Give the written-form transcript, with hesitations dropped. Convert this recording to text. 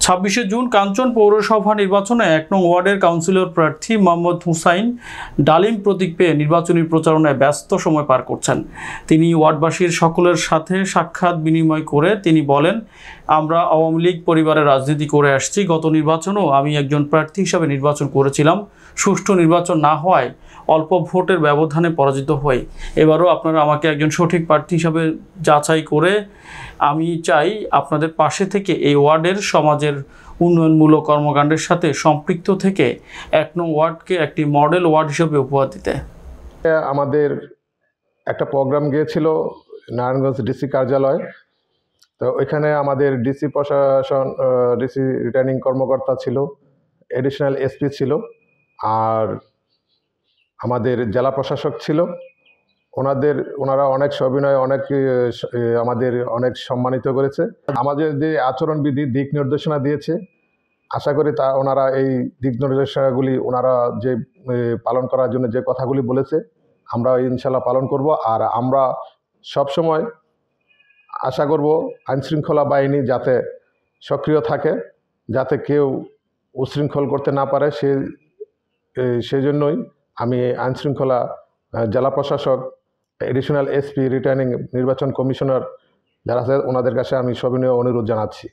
26শে June কাঞ্চন পৌরসভা নির্বাচনে ১ নং ওয়ার্ডের কাউন্সিলর প্রার্থী মোহাম্মদ হুসাইন ডালিম প্রতীক পেয়ে নির্বাচনী প্রচারণায় ব্যস্ত সময় পার করছেন। তিনি ওয়ার্ডবাসীর সকলের সাথে সাক্ষাৎ বিনিময় করে তিনি বলেন, আমরা আওয়ামী লীগ পরিবারের রাজনীতি করে আসছি। গত নির্বাচনেও আমি একজন প্রার্থী হিসাবে নির্বাচন করেছিলাম। সুষ্ঠু নির্বাচন না হওয়ায় অল্প ভোটের ব্যবধানে পরাজিত হই। এবারও আপনারা আমাকে একজন সঠিক প্রার্থী হিসাবে যাচাই করে আমি চাই আপনাদের পাশে থেকে এই ওয়ার্ডের সমাজের উন্নয়নমূলক কর্মকাণ্ডের সাথে সম্পৃক্ত থেকে ১ নং ওয়ার্ডকে একটি মডেল ওয়ার্ড হিসেবে উপহার দিতে। আমাদের একটা প্রোগ্রাম গিয়েছিল নারায়ণগঞ্জ ডিসি কার্যালয়। তো ওইখানে আমাদের ডিসি প্রশাসন, ডিসি রিটার্নিং কর্মকর্তা ছিল, এডিশনাল এসপি ছিল, আর আমাদের জেলা প্রশাসক ছিল। ওনারা অনেক সবিনয়, আমাদের অনেক সম্মানিত করেছে। আমাদের যে আচরণবিধি দিক নির্দেশনা দিয়েছে, আশা করি ওনারা এই দিক নির্দেশনাগুলি ওনারা যে পালন করার জন্য যে কথাগুলি বলেছে আমরা ইনশাল্লাহ পালন করব। আর আমরা সবসময় আশা করব আইনশৃঙ্খলা বাহিনী যাতে সক্রিয় থাকে, যাতে কেউ উশৃঙ্খল করতে না পারে। সেই জন্যই আমি আইনশৃঙ্খলা জেলা প্রশাসক, এডিশনাল এসপি, রিটার্নিং নির্বাচন কমিশনার যারা আছে ওনাদের কাছে আমি সবিনয় অনুরোধ জানাচ্ছি।